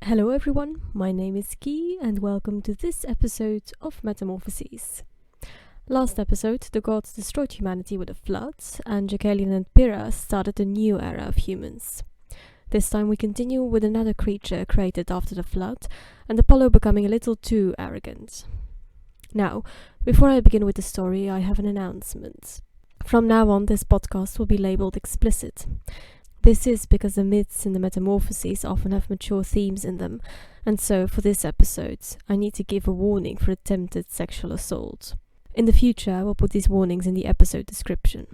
Hello everyone, my name is Ki and welcome to this episode of Metamorphoses. Last episode, the gods destroyed humanity with a flood, and Deucalion and Pyrrha started a new era of humans. This time we continue with another creature created after the flood, and Apollo becoming a little too arrogant. Now, before I begin with the story, I have an announcement. From now on, this podcast will be labelled explicit. This is because the myths in the Metamorphoses often have mature themes in them, and so for this episode, I need to give a warning for attempted sexual assault. In the future, I will put these warnings in the episode description.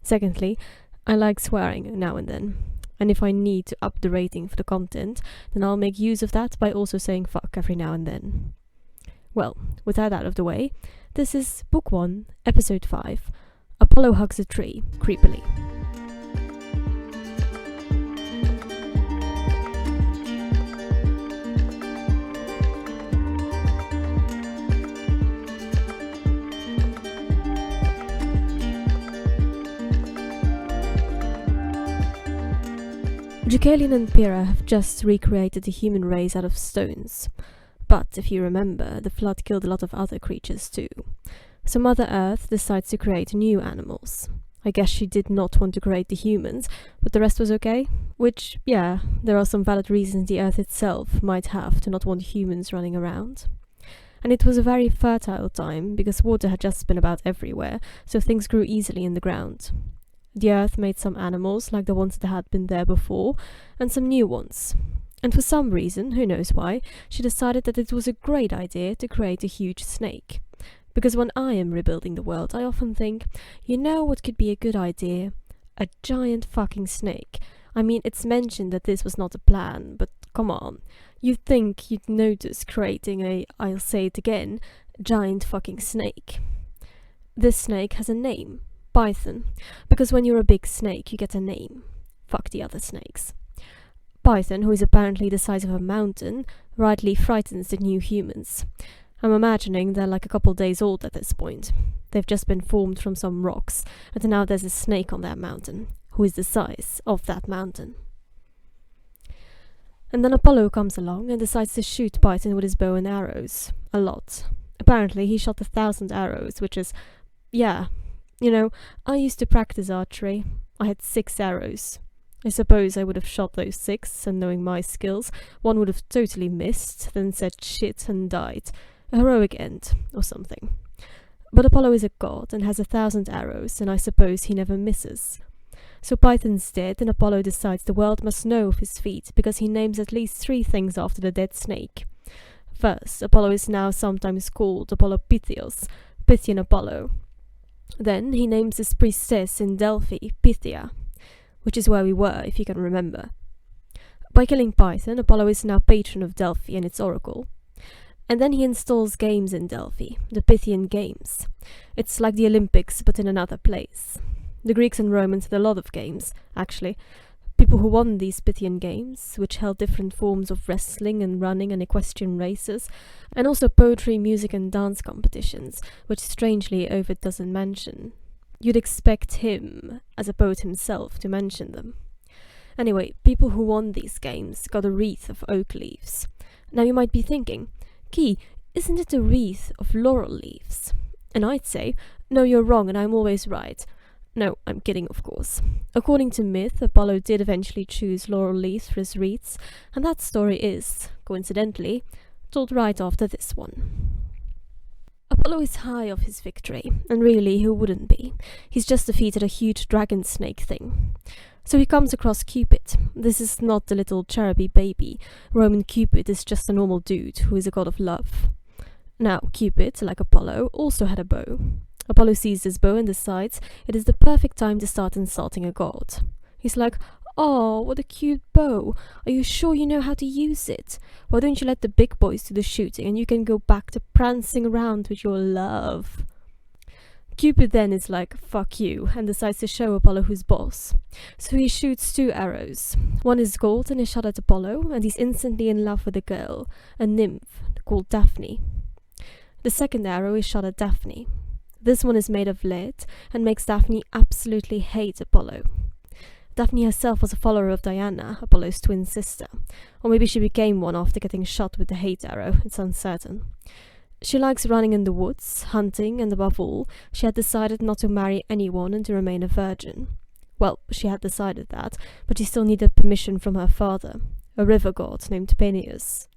Secondly, I like swearing now and then, and if I need to up the rating for the content, then I'll make use of that by also saying fuck every now and then. Well, with that out of the way, this is Book 1, Episode 5, Apollo Hugs a Tree, Creepily. Deucalion and Pyrrha have just recreated the human race out of stones. But if you remember, the flood killed a lot of other creatures too. So Mother Earth decides to create new animals. I guess she did not want to create the humans, but the rest was okay. Which, yeah, there are some valid reasons the Earth itself might have to not want humans running around. And it was a very fertile time, because water had just been about everywhere, so things grew easily in the ground. The Earth made some animals, like the ones that had been there before, and some new ones. And for some reason, who knows why, she decided that it was a great idea to create a huge snake. Because when I am rebuilding the world, I often think, you know what could be a good idea? A giant fucking snake. I mean, it's mentioned that this was not a plan, but come on. You'd think you'd notice creating I'll say it again, giant fucking snake. This snake has a name. Python, because when you're a big snake you get a name. Fuck the other snakes. Python, who is apparently the size of a mountain, rightly frightens the new humans. I'm imagining they're like a couple days old at this point. They've just been formed from some rocks, and now there's a snake on their mountain, who is the size of that mountain. And then Apollo comes along and decides to shoot Python with his bow and arrows. A lot. Apparently he shot 1,000 arrows, which is, yeah. You know, I used to practice archery. I had 6 arrows. I suppose I would have shot those 6, and knowing my skills, one would have totally missed, then said shit and died. A heroic end, or something. But Apollo is a god and has 1,000 arrows, and I suppose he never misses. So Python's dead, and Apollo decides the world must know of his feat, because he names at least 3 things after the dead snake. First, Apollo is now sometimes called Apollo Pythios, Pythian Apollo. Then he names his priestess in Delphi, Pythia, which is where we were, if you can remember. By killing Python, Apollo is now patron of Delphi and its oracle. And then he installs games in Delphi, the Pythian Games. It's like the Olympics, but in another place. The Greeks and Romans had a lot of games, actually. People who won these Pythian Games, which held different forms of wrestling and running and equestrian races, and also poetry, music and dance competitions, which strangely Ovid doesn't mention. You'd expect him, as a poet himself, to mention them. Anyway, people who won these games got a wreath of oak leaves. Now you might be thinking, Ki, isn't it a wreath of laurel leaves? And I'd say, no, you're wrong and I'm always right. No, I'm kidding, of course. According to myth, Apollo did eventually choose laurel leaves for his wreaths, and that story is, coincidentally, told right after this one. Apollo is high off his victory, and really, who wouldn't be? He's just defeated a huge dragon snake thing. So he comes across Cupid. This is not the little cheruby baby. Roman Cupid is just a normal dude who is a god of love. Now, Cupid, like Apollo, also had a bow. Apollo sees this bow and decides it is the perfect time to start insulting a god. He's like, "Oh, what a cute bow. Are you sure you know how to use it? Why don't you let the big boys do the shooting and you can go back to prancing around with your love?" Cupid then is like, "Fuck you," and decides to show Apollo who's boss. So he shoots 2 arrows. One is gold and is shot at Apollo, and he's instantly in love with a girl, a nymph called Daphne. The second arrow is shot at Daphne. This one is made of lead and makes Daphne absolutely hate Apollo. Daphne herself was a follower of Diana, Apollo's twin sister, or maybe she became one after getting shot with the hate arrow, it's uncertain. She likes running in the woods, hunting, and above all, she had decided not to marry anyone and to remain a virgin. Well, she had decided that, but she still needed permission from her father, a river god named Peneus.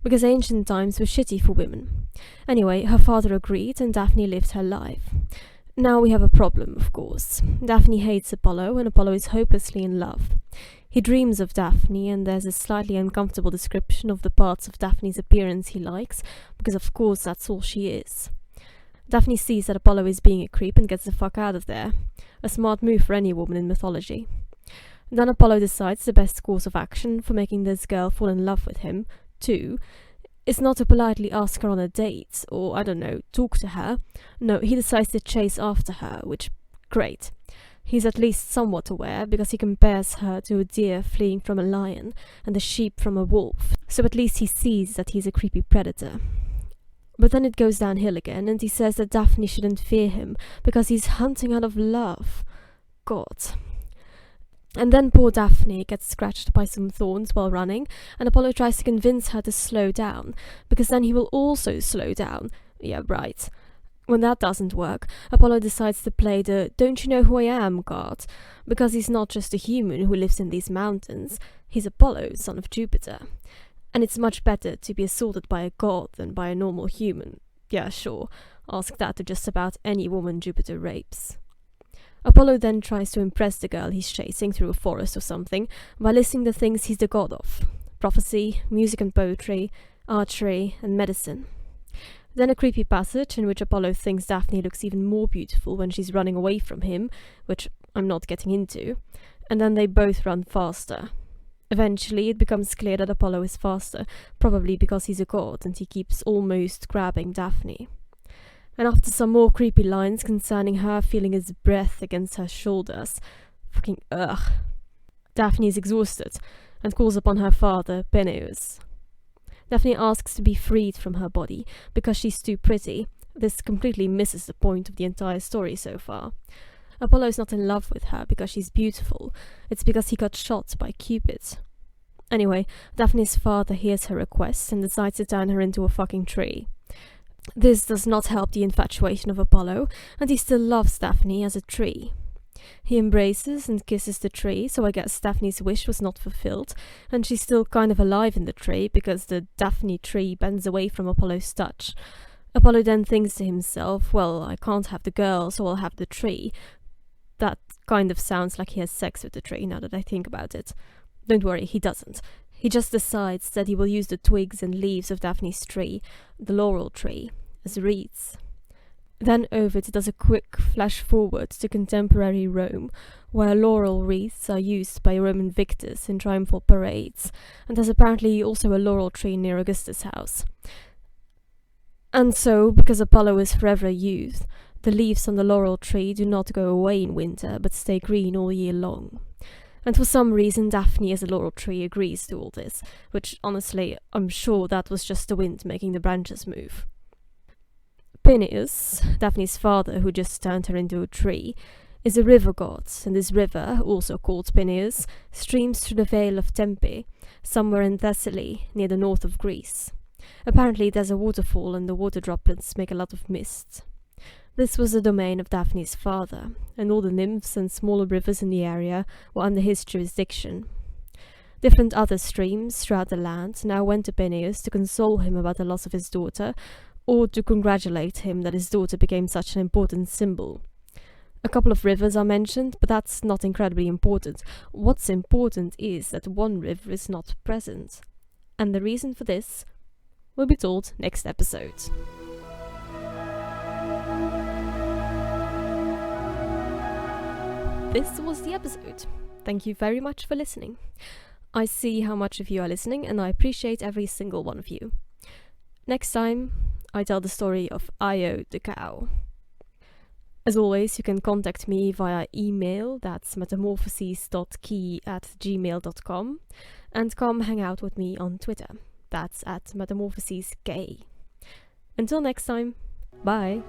Because ancient times were shitty for women. Anyway, her father agreed and Daphne lived her life. Now we have a problem, of course. Daphne hates Apollo and Apollo is hopelessly in love. He dreams of Daphne and there's a slightly uncomfortable description of the parts of Daphne's appearance he likes, because of course that's all she is. Daphne sees that Apollo is being a creep and gets the fuck out of there. A smart move for any woman in mythology. Then Apollo decides the best course of action for making this girl fall in love with him, too, is not to politely ask her on a date, or, I don't know, talk to her. No, he decides to chase after her, which, great. He's at least somewhat aware, because he compares her to a deer fleeing from a lion, and a sheep from a wolf, so at least he sees that he's a creepy predator. But then it goes downhill again, and he says that Daphne shouldn't fear him, because he's hunting out of love. God. And then poor Daphne gets scratched by some thorns while running, and Apollo tries to convince her to slow down, because then he will also slow down. Yeah, right. When that doesn't work, Apollo decides to play the "don't you know who I am" card, because he's not just a human who lives in these mountains, he's Apollo, son of Jupiter. And it's much better to be assaulted by a god than by a normal human. Yeah, sure, ask that to just about any woman Jupiter rapes. Apollo then tries to impress the girl he's chasing through a forest or something by listing the things he's the god of: prophecy, music and poetry, archery, and medicine. Then a creepy passage in which Apollo thinks Daphne looks even more beautiful when she's running away from him, which I'm not getting into, and then they both run faster. Eventually it becomes clear that Apollo is faster, probably because he's a god and he keeps almost grabbing Daphne. And after some more creepy lines concerning her feeling his breath against her shoulders, fucking ugh, Daphne is exhausted and calls upon her father, Peneus. Daphne asks to be freed from her body because she's too pretty. This completely misses the point of the entire story so far. Apollo is not in love with her because she's beautiful, it's because he got shot by Cupid. Anyway, Daphne's father hears her request and decides to turn her into a fucking tree. This does not help the infatuation of Apollo, and he still loves Daphne as a tree. He embraces and kisses the tree, so I guess Daphne's wish was not fulfilled, and she's still kind of alive in the tree because the Daphne tree bends away from Apollo's touch. Apollo then thinks to himself, well, I can't have the girl, so I'll have the tree. That kind of sounds like he has sex with the tree now that I think about it. Don't worry, he doesn't. He just decides that he will use the twigs and leaves of Daphne's tree, the laurel tree, as reeds. Then Ovid does a quick flash forward to contemporary Rome, where laurel wreaths are used by Roman victors in triumphal parades, and there's apparently also a laurel tree near Augustus' house. And so, because Apollo is forever a youth, the leaves on the laurel tree do not go away in winter, but stay green all year long. And for some reason Daphne as a laurel tree agrees to all this, which honestly, I'm sure that was just the wind making the branches move. Peneus, Daphne's father who just turned her into a tree, is a river god, and this river, also called Peneus, streams through the Vale of Tempe, somewhere in Thessaly, near the north of Greece. Apparently there's a waterfall and the water droplets make a lot of mist. This was the domain of Daphne's father, and all the nymphs and smaller rivers in the area were under his jurisdiction. Different other streams throughout the land now went to Peneus to console him about the loss of his daughter, or to congratulate him that his daughter became such an important symbol. A couple of rivers are mentioned, but that's not incredibly important. What's important is that one river is not present. And the reason for this will be told next episode. This was the episode. Thank you very much for listening. I see how much of you are listening, and I appreciate every single one of you. Next time, I tell the story of Io the cow. As always, you can contact me via email, that's metamorphoses.key@gmail.com, and come hang out with me on Twitter, that's @metamorphosesgay. Until next time, bye!